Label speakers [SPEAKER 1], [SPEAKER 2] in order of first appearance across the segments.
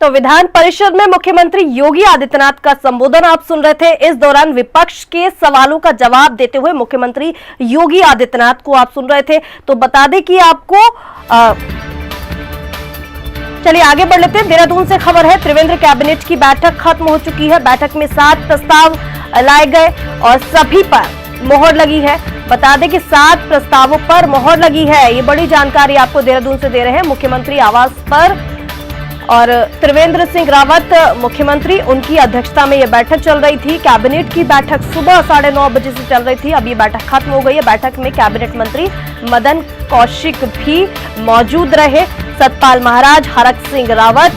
[SPEAKER 1] तो विधान परिषद में मुख्यमंत्री योगी आदित्यनाथ का संबोधन आप सुन रहे थे। इस दौरान विपक्ष के सवालों का जवाब देते हुए मुख्यमंत्री योगी आदित्यनाथ को आप सुन रहे थे। तो बता दें कि आपको चलिए आगे बढ़ लेते हैं। देहरादून से खबर है, त्रिवेंद्र कैबिनेट की बैठक खत्म हो चुकी है। बैठक में 7 प्रस्ताव लाए गए और सभी पर मोहर लगी है। बता दें कि 7 प्रस्तावों पर मोहर लगी है। ये बड़ी जानकारी आपको देहरादून से दे रहे हैं मुख्यमंत्री आवास पर। और त्रिवेंद्र सिंह रावत मुख्यमंत्री, उनकी अध्यक्षता में यह बैठक चल रही थी। कैबिनेट की बैठक सुबह 9:30 बजे से चल रही थी। अब ये बैठक खत्म हो गई है। बैठक में कैबिनेट मंत्री मदन कौशिक भी मौजूद रहे। सतपाल महाराज, हरक सिंह रावत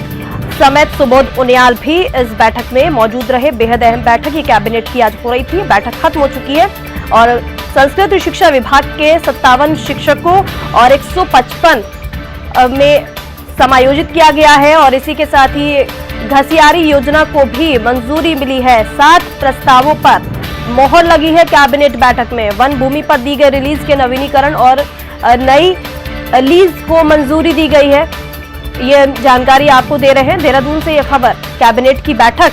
[SPEAKER 1] समेत सुबोध उनियाल भी इस बैठक में मौजूद रहे। बेहद अहम बैठक ये कैबिनेट की आज हो रही थी। बैठक खत्म हो चुकी है और संस्कृत शिक्षा विभाग के 57 शिक्षकों और 155 में समायोजित किया गया है। और इसी के साथ ही घसियारी योजना को भी मंजूरी मिली है। 7 प्रस्तावों पर मोहर लगी है कैबिनेट बैठक में। वन भूमि पर दी गई रिलीज के नवीनीकरण और नई लीज को मंजूरी दी गई है। ये जानकारी आपको दे रहे हैं देहरादून से। यह खबर, कैबिनेट की बैठक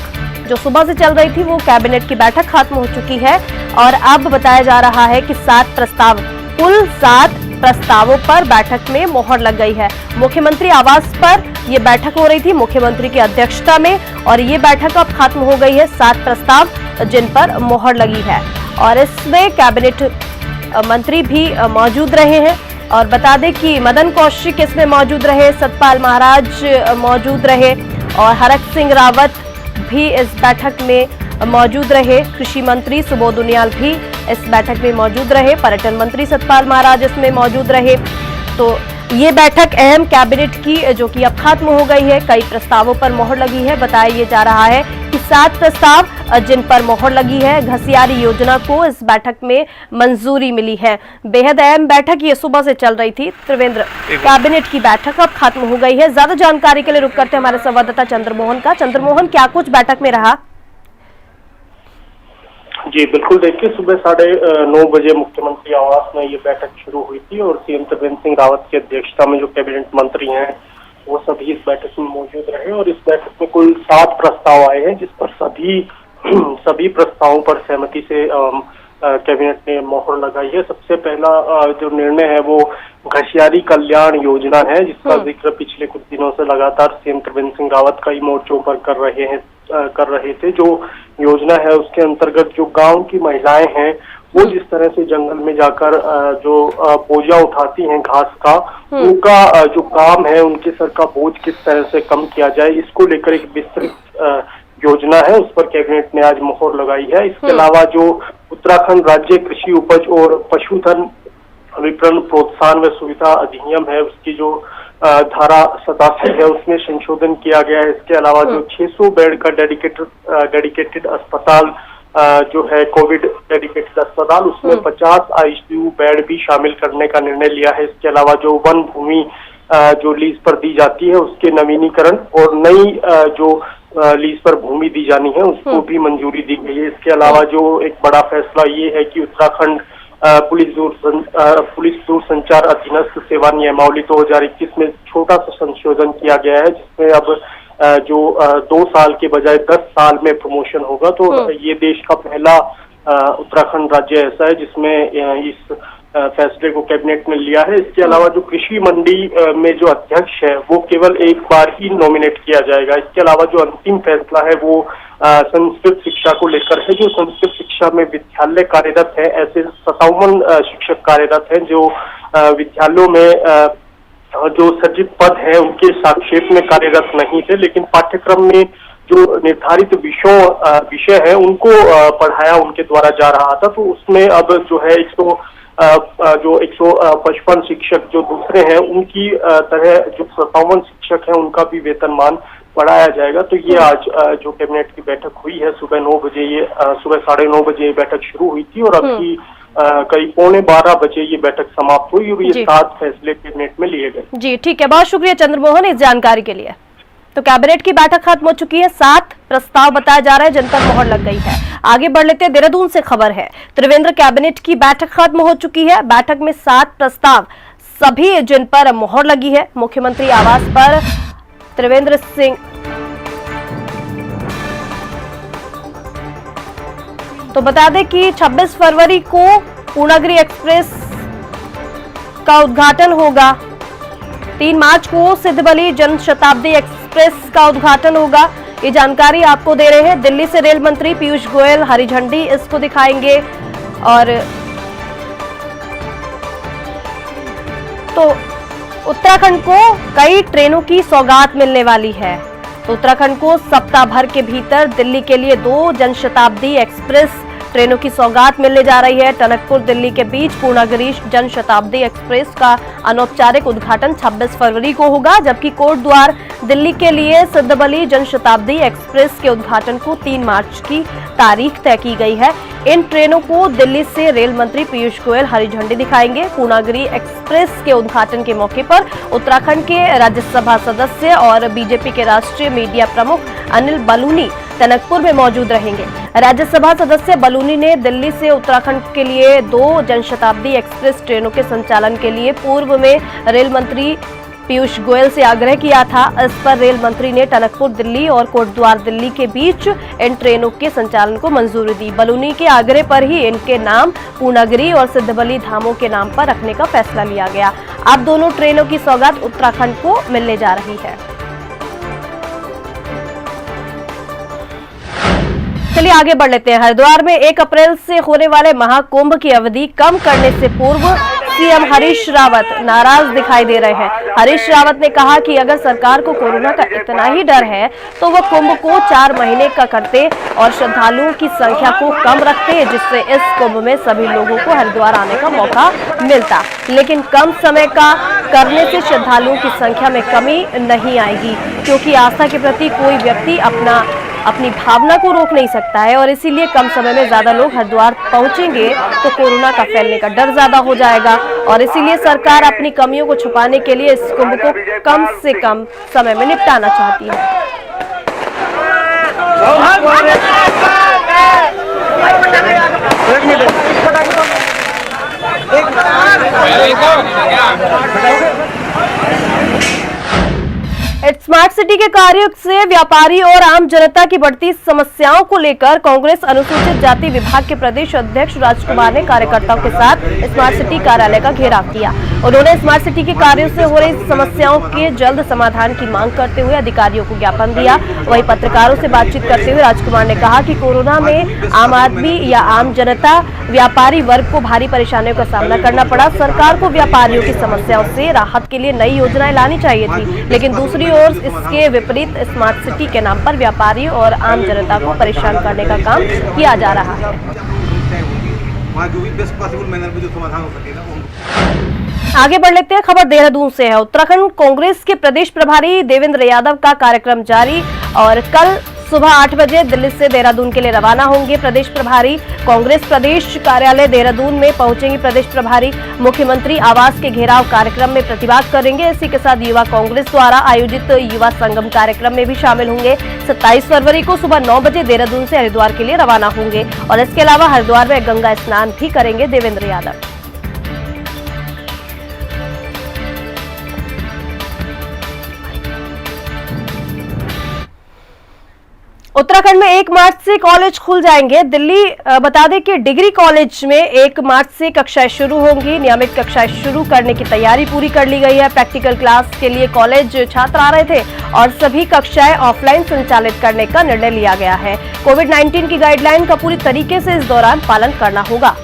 [SPEAKER 1] जो सुबह से चल रही थी वो कैबिनेट की बैठक खत्म हो चुकी है और अब बताया जा रहा है कि 7 प्रस्ताव, कुल 7 प्रस्तावों पर बैठक में मोहर लग गई है। मुख्यमंत्री आवास पर यह बैठक हो रही थी मुख्यमंत्री की अध्यक्षता में और ये बैठक अब खत्म हो गई है। 7 प्रस्ताव जिन पर मोहर लगी है और इसमें कैबिनेट मंत्री भी मौजूद रहे हैं। और बता दें कि मदन कौशिक इसमें मौजूद रहे, सतपाल महाराज मौजूद रहे और हरक सिंह रावत भी इस बैठक में मौजूद रहे। कृषि मंत्री सुबोध उनियाल भी इस बैठक में मौजूद रहे। पर्यटन मंत्री सतपाल महाराज इसमें मौजूद रहे। तो ये बैठक अहम कैबिनेट की जो कि अब खत्म हो गई है। कई प्रस्तावों पर मोहर लगी है। बताया ये जा रहा है कि 7 प्रस्ताव जिन पर मोहर लगी है। घसियारी योजना को इस बैठक में मंजूरी मिली है। बेहद अहम बैठक ये सुबह से चल रही थी। त्रिवेंद्र कैबिनेट की बैठक अब खत्म हो गई है। ज्यादा जानकारी के लिए रुक करते हमारे संवाददाता चंद्रमोहन का। चंद्रमोहन, क्या कुछ बैठक में रहा?
[SPEAKER 2] जी बिल्कुल, देखिए सुबह 9:30 बजे मुख्यमंत्री आवास में ये बैठक शुरू हुई थी और सीएम त्रिवेंद्र सिंह रावत की अध्यक्षता में जो कैबिनेट मंत्री हैं वो सभी इस बैठक में मौजूद रहे। और इस बैठक में कुल 7 प्रस्ताव आए हैं जिस पर सभी प्रस्तावों पर सहमति से कैबिनेट ने मोहर लगाई है। सबसे पहला जो निर्णय है वो घसियारी कल्याण योजना है जिसका जिक्र पिछले कुछ दिनों से लगातार सीएम त्रिवेंद्र सिंह रावत कई मोर्चों पर कर रहे थे। जो योजना है उसके अंतर्गत जो गांव की महिलाएं हैं वो जिस तरह से जंगल में जाकर जो बोझा उठाती हैं घास का, उनका जो काम है, उनके सर का बोझ किस तरह से कम किया जाए, इसको लेकर एक विस्तृत योजना है, उस पर कैबिनेट ने आज मोहर लगाई है। इसके अलावा जो उत्तराखंड राज्य कृषि उपज और पशुधन विपणन प्रोत्साहन व सुविधा अधिनियम है उसकी जो धारा 87 है उसमें संशोधन किया गया है। इसके अलावा जो 600 बेड का डेडिकेटेड अस्पताल जो है कोविड डेडिकेटेड अस्पताल, उसमें 50 आईसीयू बेड भी शामिल करने का निर्णय लिया है। इसके अलावा जो वन भूमि जो लीज पर दी जाती है उसके नवीनीकरण और नई जो लीज पर भूमि दी जानी है उसको भी मंजूरी दी गई है। इसके अलावा जो एक बड़ा फैसला ये है कि उत्तराखंड पुलिस दूरसंचार अधीनस्थ सेवा नियमावली 2021 में छोटा सा संशोधन किया गया है जिसमें अब जो 2 साल के बजाय 10 साल में प्रमोशन होगा। तो ये देश का पहला उत्तराखंड राज्य ऐसा है जिसमें इस फैसले को कैबिनेट ने लिया है। इसके अलावा जो कृषि मंडी में जो अध्यक्ष है वो केवल एक बार ही नॉमिनेट किया जाएगा। इसके अलावा जो अंतिम फैसला है वो संस्कृत शिक्षा को लेकर है। जो संस्कृत शिक्षा में विद्यालय कार्यरत है, ऐसे 57 शिक्षक कार्यरत हैं जो विद्यालयों में जो सृजित पद है उनके सापेक्ष में कार्यरत नहीं थे, लेकिन पाठ्यक्रम में जो निर्धारित विषय है उनको पढ़ाया उनके द्वारा जा रहा था। तो उसमें अब जो है 155 शिक्षक जो दूसरे हैं उनकी तरह जो 57 शिक्षक हैं उनका भी वेतनमान बढ़ाया जाएगा। तो ये आज जो कैबिनेट की बैठक हुई है सुबह 9 बजे, ये सुबह 9:30 बजे ये बैठक शुरू हुई थी और अभी करीब 11:45 बजे ये बैठक समाप्त हुई और ये 7 फैसले कैबिनेट में लिए गए।
[SPEAKER 1] जी ठीक है, बहुत शुक्रिया चंद्रमोहन इस जानकारी के लिए। तो कैबिनेट की बैठक खत्म हो चुकी है। 7 प्रस्ताव बताया जा रहा है जिन पर मोहर लग गई है। आगे बढ़ लेते हैं, देहरादून से खबर है, त्रिवेंद्र कैबिनेट की बैठक खत्म हो चुकी है। बैठक में 7 प्रस्ताव सभी जिन पर मोहर लगी है। मुख्यमंत्री आवास पर त्रिवेंद्र सिंह तो बता दें कि 26 फरवरी को पूर्णागिरि एक्सप्रेस का उद्घाटन होगा। 3 मार्च को सिद्धबली जनशताब्दी एक्सप्रेस का उद्घाटन होगा। ये जानकारी आपको दे रहे हैं। दिल्ली से रेल मंत्री पीयूष गोयल हरी झंडी इसको दिखाएंगे। और तो उत्तराखंड को कई ट्रेनों की सौगात मिलने वाली है। तो उत्तराखंड को सप्ताह भर के भीतर दिल्ली के लिए 2 जनशताब्दी एक्सप्रेस ट्रेनों की सौगात मिलने जा रही है। टनकपुर दिल्ली के बीच पूर्णागिरि जनशताब्दी एक्सप्रेस का अनौपचारिक उद्घाटन 26 फरवरी को होगा, जबकि कोटद्वार दिल्ली के लिए सिद्धबली जनशताब्दी एक्सप्रेस के उद्घाटन को 3 मार्च की तारीख तय की गई है। इन ट्रेनों को दिल्ली से रेल मंत्री पीयूष गोयल हरी झंडी दिखाएंगे। पूर्णागिरि एक्सप्रेस के उद्घाटन के मौके पर उत्तराखंड के राज्यसभा सदस्य और बीजेपी के राष्ट्रीय मीडिया प्रमुख अनिल बलूनी टनकपुर में मौजूद रहेंगे। राज्यसभा सदस्य बलूनी ने दिल्ली से उत्तराखंड के लिए 2 जनशताब्दी एक्सप्रेस ट्रेनों के संचालन के लिए पूर्व में रेल मंत्री पीयूष गोयल से आग्रह किया था। इस पर रेल मंत्री ने टनकपुर दिल्ली और कोटद्वार दिल्ली के बीच इन ट्रेनों के संचालन को मंजूरी दी। बलूनी के आग्रह पर ही इनके नाम पूर्णागिरि और सिद्धबली धामों के नाम पर रखने का फैसला लिया गया। अब दोनों ट्रेनों की सौगात उत्तराखंड को मिलने जा रही है। चलिए आगे बढ़ लेते हैं। हरिद्वार में 1 अप्रैल से होने वाले महाकुंभ की अवधि कम करने से पूर्व सीएम हरीश रावत नाराज दिखाई दे रहे हैं। हरीश रावत ने कहा कि अगर सरकार को कोरोना का इतना ही डर है तो वह कुंभ को 4 महीने का करते और श्रद्धालुओं की संख्या को कम रखते, जिससे इस कुंभ में सभी लोगों को हरिद्वार आने का मौका मिलता। लेकिन कम समय का करने से श्रद्धालुओं की संख्या में कमी नहीं आएगी, क्योंकि आस्था के प्रति कोई व्यक्ति अपनी भावना को रोक नहीं सकता है और इसीलिए कम समय में ज्यादा लोग हरिद्वार पहुंचेंगे तो कोरोना का फैलने का डर ज्यादा हो जाएगा और इसीलिए सरकार अपनी कमियों को छुपाने के लिए इस कुंभ को कम से कम समय में निपटाना चाहती है। स्मार्ट सिटी के कार्यों से व्यापारी और आम जनता की बढ़ती समस्याओं को लेकर कांग्रेस अनुसूचित जाति विभाग के प्रदेश अध्यक्ष राजकुमार ने कार्यकर्ताओं के साथ स्मार्ट सिटी कार्यालय का घेराव किया। उन्होंने स्मार्ट सिटी के कार्यों से हो रही समस्याओं के जल्द समाधान की मांग करते हुए अधिकारियों को ज्ञापन दिया। वहीं पत्रकारों से बातचीत करते हुए राजकुमार ने कहा कि कोरोना में आम आदमी या आम जनता व्यापारी वर्ग को भारी परेशानियों का सामना करना पड़ा। सरकार को व्यापारियों की समस्याओं से राहत के लिए नई योजनाएं लानी चाहिए थी, लेकिन दूसरी ओर इसके विपरीत स्मार्ट सिटी के नाम पर व्यापारियों और आम जनता को परेशान करने का काम किया जा रहा है। आगे बढ़ लेते हैं। खबर देहरादून से है। उत्तराखंड कांग्रेस के प्रदेश प्रभारी देवेंद्र यादव का कार्यक्रम जारी और कल सुबह 8 बजे दिल्ली से देहरादून के लिए रवाना होंगे। प्रदेश प्रभारी कांग्रेस प्रदेश कार्यालय देहरादून में पहुंचेंगे। प्रदेश प्रभारी मुख्यमंत्री आवास के घेराव कार्यक्रम में प्रतिभाग करेंगे। इसी के साथ युवा कांग्रेस द्वारा आयोजित युवा संगम कार्यक्रम में भी शामिल होंगे। 27 फरवरी को सुबह 9 बजे देहरादून से हरिद्वार के लिए रवाना होंगे और इसके अलावा हरिद्वार में गंगा स्नान भी करेंगे देवेंद्र यादव। उत्तराखंड में 1 मार्च से कॉलेज खुल जाएंगे। दिल्ली बता दें कि डिग्री कॉलेज में 1 मार्च से कक्षाएं शुरू होंगी। नियमित कक्षाएं शुरू करने की तैयारी पूरी कर ली गई है। प्रैक्टिकल क्लास के लिए कॉलेज छात्र आ रहे थे और सभी कक्षाएं ऑफलाइन संचालित करने का निर्णय लिया गया है। कोविड-19 की गाइडलाइन का पूरी तरीके से इस दौरान पालन करना होगा।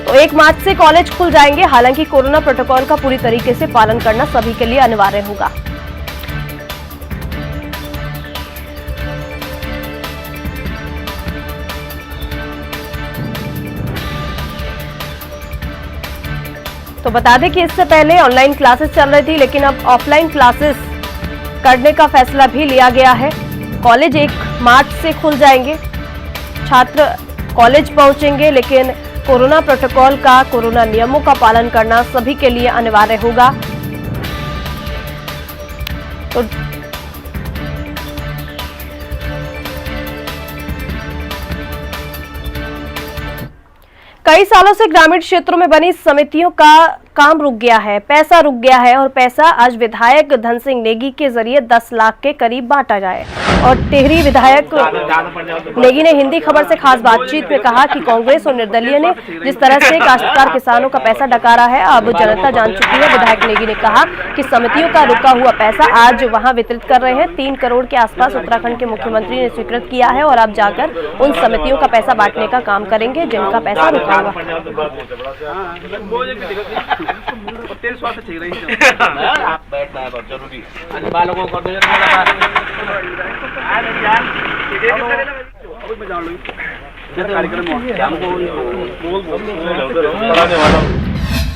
[SPEAKER 1] तो 1 मार्च से कॉलेज खुल जाएंगे। हालांकि कोरोना प्रोटोकॉल का पूरी तरीके से पालन करना सभी के लिए अनिवार्य होगा। तो बता दें कि इससे पहले ऑनलाइन क्लासेस चल रही थी, लेकिन अब ऑफलाइन क्लासेस करने का फैसला भी लिया गया है। कॉलेज 1 मार्च से खुल जाएंगे। छात्र कॉलेज पहुंचेंगे, लेकिन कोरोना प्रोटोकॉल का, कोरोना नियमों का पालन करना सभी के लिए अनिवार्य होगा। तो कई सालों से ग्रामीण क्षेत्रों में बनी समितियों का काम रुक गया है, पैसा रुक गया है और पैसा आज विधायक धन सिंह नेगी के जरिए 10 लाख के करीब बांटा जाए। और टिहरी विधायक नेगी ने हिंदी खबर से खास बातचीत में कहा कि कांग्रेस और निर्दलीय ने जिस तरह से काश्तकार किसानों का पैसा डकारा है अब जनता जान चुकी है। विधायक नेगी ने कहा कि समितियों का रुका हुआ पैसा आज वहां वितरित कर रहे हैं। 3 करोड़ के आसपास उत्तराखंड के मुख्यमंत्री ने स्वीकृत किया है और अब जाकर उन समितियों का पैसा बांटने का काम करेंगे जिनका पैसा रुका हुआ।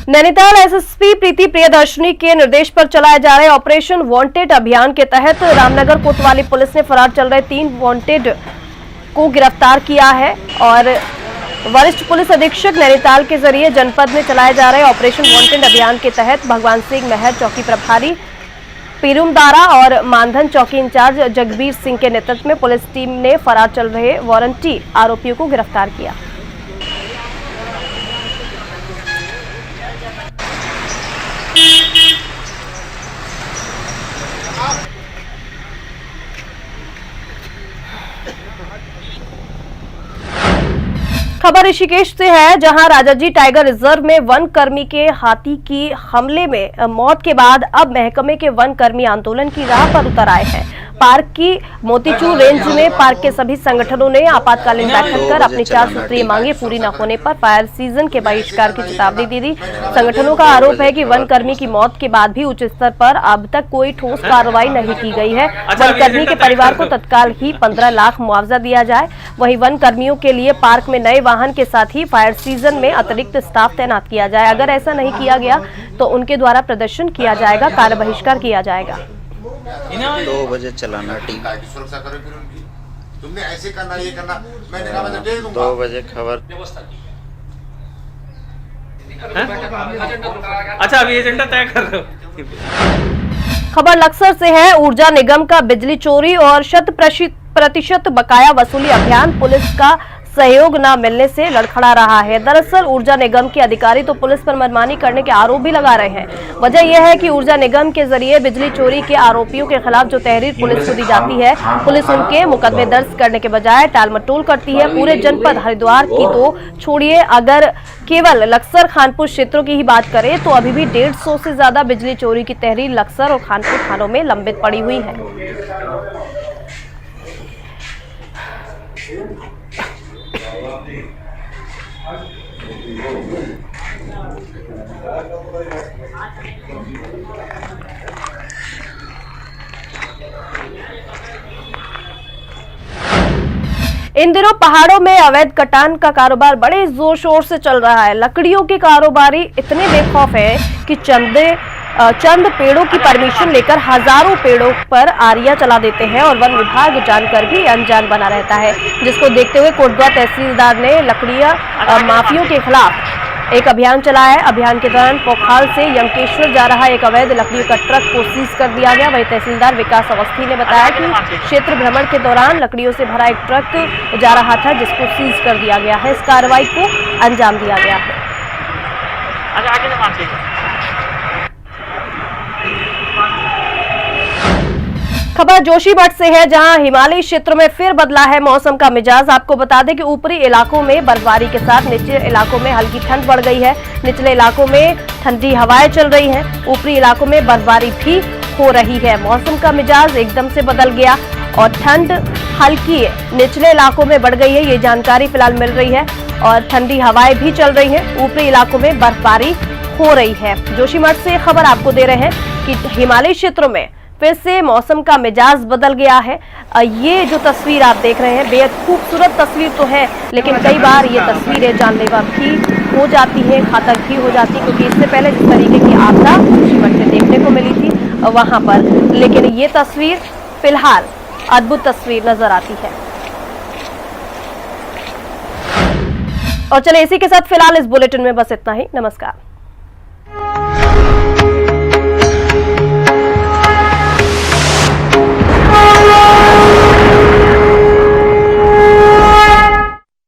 [SPEAKER 1] नैनीताल एसएसपी प्रीति प्रियदर्शनी के निर्देश पर चलाए जा रहे ऑपरेशन वांटेड अभियान के तहत रामनगर कोतवाली पुलिस ने फरार चल रहे 3 वांटेड को गिरफ्तार किया है। और वरिष्ठ पुलिस अधीक्षक नैनीताल के जरिए जनपद में चलाए जा रहे ऑपरेशन वांटेड अभियान के तहत भगवान सिंह महर चौकी प्रभारी पीरुमदारा और मानधन चौकी इंचार्ज जगबीर सिंह के नेतृत्व में पुलिस टीम ने फरार चल रहे वारंटी आरोपियों को गिरफ्तार किया। खबर ऋषिकेश से है, जहां राजाजी टाइगर रिजर्व में वन कर्मी के हाथी की हमले में मौत के बाद अब महकमे के वन कर्मी आंदोलन की राह पर उतर आए हैं। पार्क की मोतीचूर रेंज में पार्क के सभी संगठनों ने आपातकालीन बैठक कर अपनी 4 सूत्रीय मांगे पूरी न होने पर फायर सीजन के बहिष्कार की चेतावनी दी थी। संगठनों का आरोप है कि वन कर्मी की मौत के बाद भी उच्च स्तर पर अब तक कोई ठोस कार्रवाई नहीं की गई है। वन कर्मी के परिवार को तत्काल ही 15 लाख मुआवजा दिया जाए। वहीं वन कर्मियों के लिए पार्क में नए वाहन के साथ ही फायर सीजन में अतिरिक्त स्टाफ तैनात किया जाए। अगर ऐसा नहीं किया गया तो उनके द्वारा प्रदर्शन किया जाएगा, कार्य बहिष्कार किया जाएगा।
[SPEAKER 3] 2 बजे चलाना टीम
[SPEAKER 4] सुरक्षा करो, फिर उनकी तुमने ऐसे करना ये करना, मैंने कहा मैं दे दूंगा।
[SPEAKER 3] 2 बजे खबर।
[SPEAKER 5] अच्छा अभी एजेंडा तय कर रहे हो।
[SPEAKER 1] खबर लक्सर से है, ऊर्जा निगम का बिजली चोरी और 100% बकाया वसूली अभियान पुलिस का सहयोग न मिलने से लड़खड़ा रहा है। दरअसल ऊर्जा निगम के अधिकारी तो पुलिस पर मनमानी करने के आरोप भी लगा रहे हैं। वजह यह है कि ऊर्जा निगम के जरिए बिजली चोरी के आरोपियों के खिलाफ जो तहरीर पुलिस को दी जाती है, पुलिस उनके मुकदमे दर्ज करने के बजाय टालमटोल करती है। पूरे जनपद हरिद्वार की तो छोड़िए, अगर केवल लक्सर खानपुर क्षेत्रों की ही बात करें तो अभी भी 150 से ज्यादा बिजली चोरी की तहरीर लक्सर और खानपुर थानों में लंबित पड़ी हुई है। इन दिनों पहाड़ों में अवैध कटान का कारोबार बड़े जोर शोर से चल रहा है। लकड़ियों के कारोबारी इतने बेखौफ हैं कि चंद पेड़ों की परमिशन लेकर हजारों पेड़ों पर आरियां चला देते हैं और वन विभाग जानकर भी अनजान बना रहता है, जिसको देखते हुए कोटद्वार तहसीलदार ने लकड़ियां माफियों के खिलाफ एक अभियान चलाया है। अभियान के दौरान पोखाल से यमकेश्वर जा रहा एक अवैध लकड़ियों का ट्रक को सीज कर दिया गया। वहीं तहसीलदार विकास अवस्थी ने बताया कि क्षेत्र भ्रमण के दौरान लकड़ियों से भरा एक ट्रक जा रहा था, जिसको सीज कर दिया गया है। इस कार्रवाई को अंजाम दिया गया है। खबर जोशीमठ से है, जहां हिमालयी क्षेत्रों में फिर बदला है मौसम का मिजाज। आपको बता दें कि ऊपरी इलाकों में बर्फबारी के साथ निचले इलाकों में हल्की ठंड बढ़ गई है। निचले इलाकों में ठंडी हवाएं चल रही हैं, ऊपरी इलाकों में बर्फबारी भी हो रही है। मौसम का मिजाज एकदम से बदल गया और ठंड हल्की निचले इलाकों में बढ़ गई है, ये जानकारी फिलहाल मिल रही है। और ठंडी हवाएं भी चल रही हैं, ऊपरी इलाकों में बर्फबारी हो रही है। जोशीमठ से खबर आपको दे रहे हैं कि हिमालयी क्षेत्रों में फिर से मौसम का मिजाज बदल गया है। ये जो तस्वीर आप देख रहे हैं बेहद खूबसूरत तस्वीर तो है, लेकिन कई बार ये तस्वीरें जानलेवा भी हो जाती है, घातक भी हो जाती है, क्योंकि इससे पहले जिस तरीके की आपदा जोशीमठ में देखने को मिली थी वहां पर, लेकिन ये तस्वीर फिलहाल अद्भुत तस्वीर नजर आती है। और चले इसी के साथ फिलहाल इस बुलेटिन में बस इतना ही। नमस्कार।